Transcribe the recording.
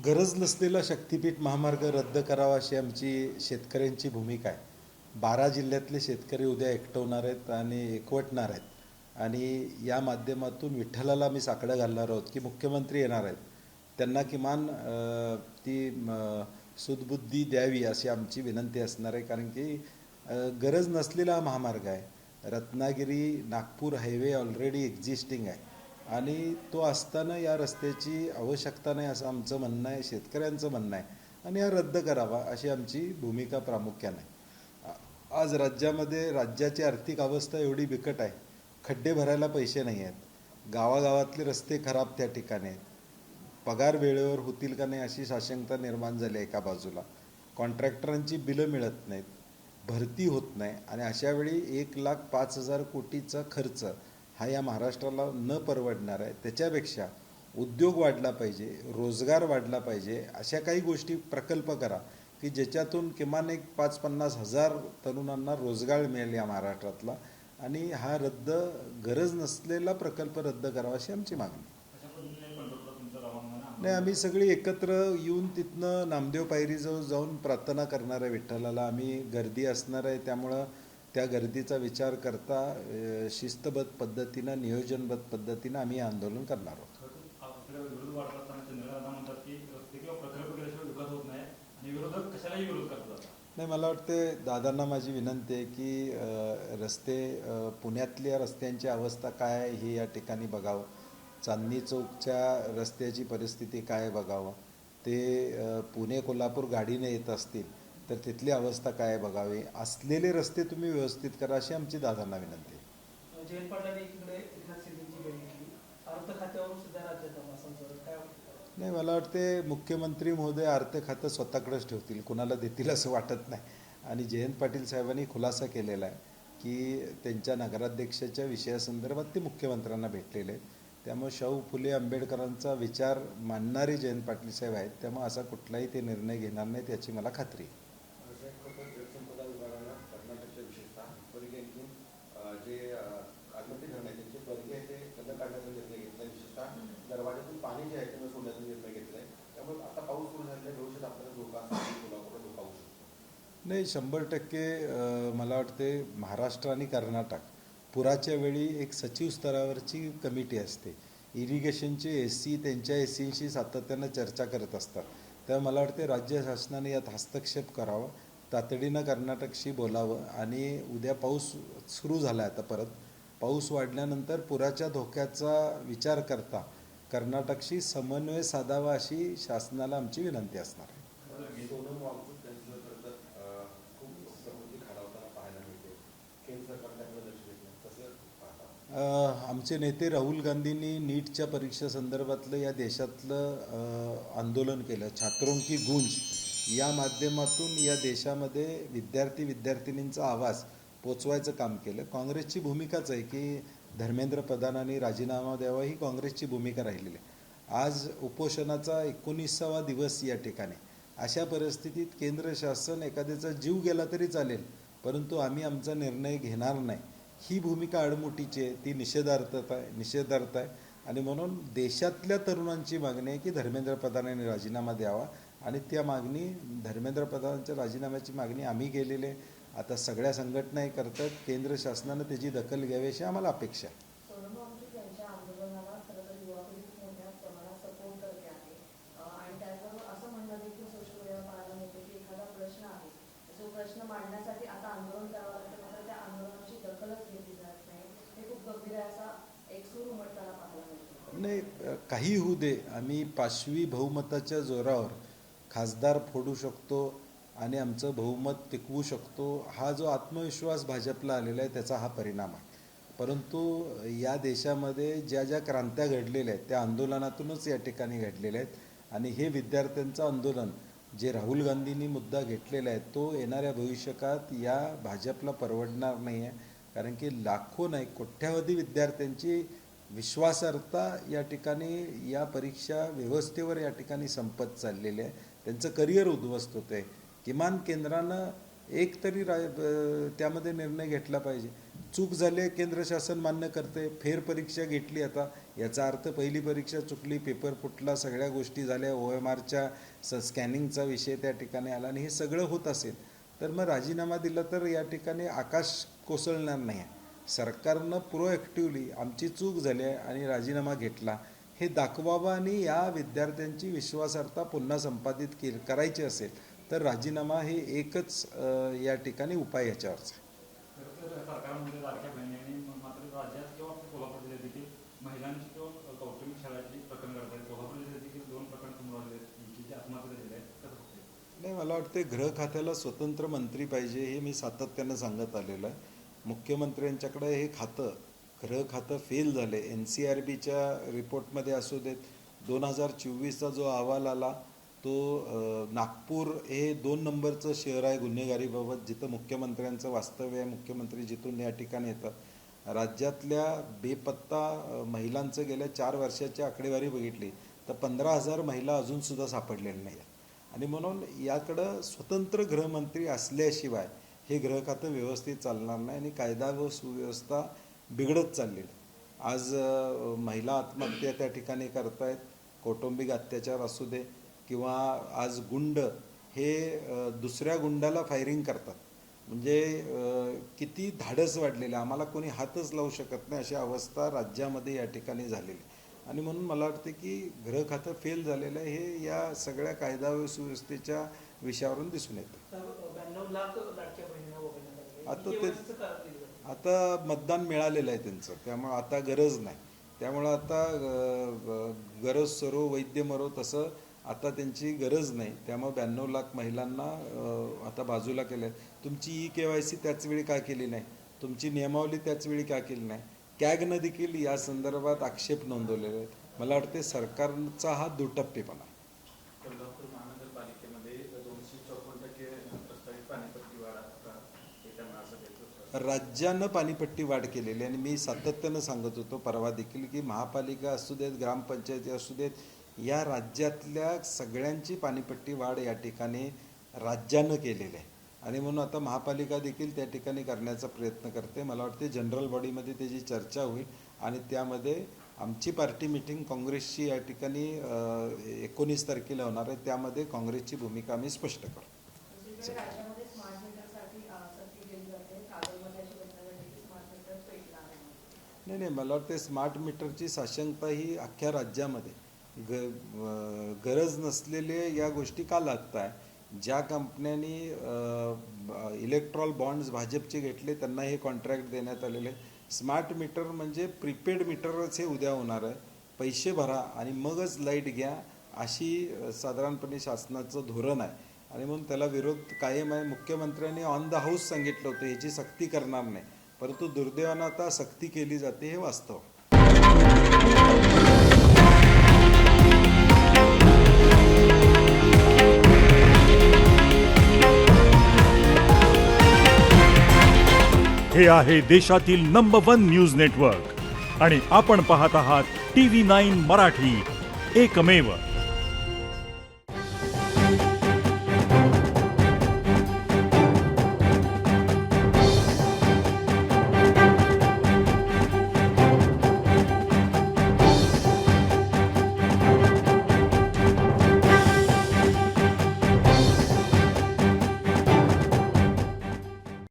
गरज नसलेला शक्तिपीठ महामार्ग रद्द करावा अशी आमची शेतकऱ्यांची भूमिका आहे. 12 जिल्ह्यातले शेतकरी उद्या एकवटणार आहेत आणि एकवटणार आहेत आणि या माध्यमातून विठ्ठलाला मी साकडं घालणार आहोत की मुख्यमंत्री येणार आहेत, त्यांना किमान ती सुदबुद्धी द्यावी अशी आमची विनंती असणार आहे. कारण की गरज नसलेला हा महामार्ग आहे. Ratnagiri Nagpur highway already existing आहे आणि तो असताना या रस्त्याची आवश्यकता नाही असं आमचं म्हणणं आहे, शेतकऱ्यांचं म्हणणं आहे आणि हा रद्द करावा अशी आमची भूमिका प्रामुख्याने आहे. आज राज्याची आर्थिक अवस्था एवढी बिकट आहे, खड्डे भरायला पैसे नाही आहेत, गावागावातले रस्ते खराब त्या ठिकाणी आहेत, पगार वेळेवर होतील का नाही अशी साशंकता निर्माण झाली एका बाजूला, कॉन्ट्रॅक्टरांची बिलं मिळत नाहीत, भरती होत नाही आणि अशावेळी 1,05,000 कोटीचा खर्च हा या महाराष्ट्राला न परवडणार आहे. त्याच्यापेक्षा उद्योग वाढला पाहिजे, रोजगार वाढला पाहिजे, अशा काही गोष्टी प्रकल्प करा की ज्याच्यातून किमान एक 5-50 हजार तरुणांना रोजगार मिळेल या महाराष्ट्रातला. आणि हा गरज नसलेला प्रकल्प रद्द करावा अशी आमची मागणी. नाही, आम्ही सगळी एकत्र येऊन तिथनं नामदेव पायरीजवळ जाऊन प्रार्थना करणार आहे विठ्ठलाला. आम्ही गर्दी असणार आहे, त्यामुळं त्या गर्दीचा विचार करता शिस्तबद्ध पद्धतीनं नियोजनबद्ध पद्धतीनं आम्ही आंदोलन करणार आहोत. नाही, मला वाटते दादांना माझी विनंती आहे की पुण्यातल्या रस्त्यांची अवस्था काय आहे ही या ठिकाणी बघावं, चांदणी चौकच्या रस्त्याची परिस्थिती काय बघावं, ते पुणे कोल्हापूर गाडीने येत असतील तर तिथली अवस्था काय बघावी, असलेले रस्ते तुम्ही व्यवस्थित करा अशी आमची दादांना विनंती आहे. नाही, मला वाटते मुख्यमंत्री महोदय अर्थ खातं स्वतःकडेच ठेवतील, कुणाला देतील असं वाटत नाही. आणि जयंत पाटील साहेबांनी खुलासा केलेला आहे की त्यांच्या नगराध्यक्षाच्या विषयासंदर्भात ते मुख्यमंत्र्यांना भेटलेले आहेत. त्यामुळे शाहू फुले आंबेडकरांचा विचार मानणारे जयंत पाटील साहेब आहेत, त्यामुळे असा कुठलाही ते निर्णय घेणार नाहीत याची मला खात्री आहे. दरवाजातून पाणी जे आहे ते सोडण्याचा निर्णय घेतलाय, त्यामुळे आता पाऊस सुरू झालेला आहे, भविष्यात आपल्याला धोका कोल्हापूरला धोका होऊ शकतो. नाही, 100% मला वाटते महाराष्ट्र आणि कर्नाटक पुराच्या वेळी एक सचिव स्तरावरची कमिटी असते, इरिगेशनचे एसी त्यांच्या एसींशी सातत्यानं चर्चा करत असतात. त्यामुळे मला वाटते राज्य शासनाने यात हस्तक्षेप करावा, तातडीनं कर्नाटकशी बोलावं आणि उद्या पाऊस सुरू झाला आहे, आता परत पाऊस वाढल्यानंतर पुराच्या धोक्याचा विचार करता कर्नाटकशी समन्वय साधावा अशी शासनाला आमची विनंती असणार आहे. आमचे नेते राहुल गांधींनी नीटच्या परीक्षेसंदर्भातलं या देशातलं आंदोलन केलं, छात्रों की गूंज या माध्यमातून या देशामध्ये विद्यार्थिनींचा आवाज पोचवायचं काम केलं. काँग्रेसची भूमिकाच आहे की धर्मेंद्र प्रधानांनी राजीनामा द्यावा, ही काँग्रेसची भूमिका राहिलेली आहे. आज उपोषणाचा 19वा दिवस या ठिकाणी. अशा परिस्थितीत केंद्र शासन एखाद्याचा जीव गेला तरी चालेल, परंतु आम्ही आमचा निर्णय घेणार नाही ही भूमिका आडमुठीची आहे, ती निषेधार्थ आहे. आणि म्हणून देशातल्या तरुणांची मागणी आहे की धर्मेंद्र प्रधानांनी राजीनामा द्यावा आणि त्या मागणी धर्मेंद्र प्रधानांच्या राजीनाम्याची मागणी आम्ही केलेली आहे. आता सगळ्या संघटनाही करतात, केंद्र शासनानं त्याची दखल घ्यावी अशी आम्हाला अपेक्षा आहे. नाही, काही होऊ दे, आम्ही 5वी बहुमताच्या जोरावर खासदार फोडू शकतो आणि आमचं बहुमत टिकवू शकतो, हा जो आत्मविश्वास भाजपला आलेला आहे त्याचा हा परिणाम आहे. परंतु या देशामध्ये ज्या ज्या क्रांत्या घडलेल्या आहेत त्या आंदोलनातूनच या ठिकाणी घडलेल्या आहेत आणि हे विद्यार्थ्यांचं आंदोलन जे राहुल गांधींनी मुद्दा घेतलेला आहे तो येणाऱ्या भविष्यकाळात या भाजपला परवडणार नाही आहे. कारण की लाखो नाही कोट्यावधी विद्यार्थ्यांची विश्वासार्हता या ठिकाणी या परीक्षा व्यवस्थेवर या ठिकाणी संपत चाललेली आहे, त्यांचं करिअर उद्ध्वस्त होतं आहे. किमान केंद्रानं एक तरी त्यामध्ये निर्णय घेतला पाहिजे. चूक झाली, केंद्र शासन मान्य करते, फेरपरीक्षा घेतली. आता याचा अर्थ पहिली परीक्षा चुकली, पेपर फुटला, सगळ्या गोष्टी झाल्या, OMRच्या स्कॅनिंगचा विषय त्या ठिकाणी आला आणि हे सगळं होत असेल तर मग राजीनामा दिला तर या ठिकाणी आकाश कोसळणार नाही आहे. सरकारनं प्रोॲक्टिव्हली आमची चूक झाली आहे आणि राजीनामा घेतला हे दाखवावं आणि या विद्यार्थ्यांची विश्वासार्हता पुन्हा संपादित करायची असेल तर राजीनामा हे एकच या ठिकाणी उपाय याच्यावरचा. सरकारमध्ये लाडक्या बहिणी आणि मात्र राज्यात किंवा कोल्हापूर जिल्ह्यात देखील महिलांची किंवा कौटुंबिक शाळाची प्रकरण करत आहेत. कोल्हापूर जिल्ह्यात देखील 2 प्रकरण समोर आले आहेत जे आत्महत्या झालेले आहेत. कसं होते? नाही, मला वाटते गृह खात्याला स्वतंत्र मंत्री पाहिजे हे मी सातत्यानं सांगत आलेलं आहे. मुख्यमंत्र्यांच्याकडे हे खातं गृह खातं फेल झाले. NCRBच्या रिपोर्टमध्ये असू देत, 2024चा जो अहवाल आला तो नागपूर हे 2 नंबरचं शहर आहे गुन्हेगारीबाबत, जिथं मुख्यमंत्र्यांचं वास्तव्य आहे. मुख्यमंत्री जिथून या ठिकाणी येतात. राज्यातल्या बेपत्ता महिलांचं गेल्या 4 वर्षाची आकडेवारी बघितली तर 15,000 महिला अजूनसुद्धा सापडलेल्या नाही आहेत आणि म्हणून याकडं स्वतंत्र गृहमंत्री असल्याशिवाय हे गृह खातं व्यवस्थित चालणार नाही आणि कायदा व सुव्यवस्था बिघडत चाललेली. आज महिला आत्महत्या त्या ठिकाणी करतायत, कौटुंबिक अत्याचार असू दे किंवा आज गुंड हे दुसऱ्या गुंडाला फायरिंग करतात. म्हणजे किती धाडस वाढलेलं, आम्हाला कोणी हातच लावू शकत नाही अशी अवस्था राज्यामध्ये या ठिकाणी झालेली. आणि म्हणून मला वाटते की गृह खातं फेल झालेलं आहे हे या सगळ्या कायदा व सुव्यवस्थेच्या विषयावरून दिसून येतं. आता मतदान मिळालेलं आहे त्यांचं, त्यामुळं आता गरज नाही. त्यामुळं आता गरज सरो वैद्य मरो तसं आता त्यांची गरज नाही. त्यामुळे 92 लाख महिलांना आता बाजूला केलं आहे. तुमची KYC त्याचवेळी का केली नाही, तुमची नियमावली त्याचवेळी का केली नाही. कॅगनं देखील या संदर्भात आक्षेप नोंदवलेले आहेत. मला वाटते सरकारचा हा दुटप्पीपणा. कोल्हापूर महानगरपालिकेमध्ये 254% प्रस्तावित पाणीपट्टी वाढ राज्यानं पाणीपट्टी वाढ केलेली आणि मी सातत्यानं सांगत होतो परवा देखील की महापालिका असू देत, ग्रामपंचायती असू देत, या राज्यातल्या सगळ्यांची पाणीपट्टी वाढ या ठिकाणी राज्यानं केलेली आहे आणि म्हणून आता महापालिका देखील त्या ठिकाणी करण्याचा प्रयत्न करते. मला वाटते जनरल बॉडीमध्ये त्याची चर्चा होईल आणि त्यामध्ये आमची पार्टी मिटिंग काँग्रेसची या ठिकाणी 19 तारखेला होणार आहे. त्यामध्ये काँग्रेसची भूमिका आम्ही स्पष्ट करू. नाही, मला वाटते स्मार्ट मीटरची साशंकता ही अख्ख्या राज्यामध्ये गरज नसलेले या गोष्टी का लागत आहे. ज्या कंपन्यांनी इलेक्ट्रॉल बॉन्ड्स भाजपचे घेतले त्यांना हे कॉन्ट्रॅक्ट देण्यात आलेले. स्मार्ट मीटर म्हणजे प्रीपेड मीटरच हे उद्या होणार आहे. पैसे भरा आणि मगच लाईट घ्या अशी साधारणपणे शासनाचं धोरण आहे आणि म्हणून त्याला विरोध कायम आहे. मुख्यमंत्र्यांनी ऑन द हाऊस सांगितलं होतं याची सक्ती करणार नाही, परंतु दुर्दैवानं आता सक्ती केली जाते हे वास्तव. हे आहे देशातील नंबर 1 न्यूज नेटवर्क आणि आपण पाहत आहात TV9 मराठी, एकमेव.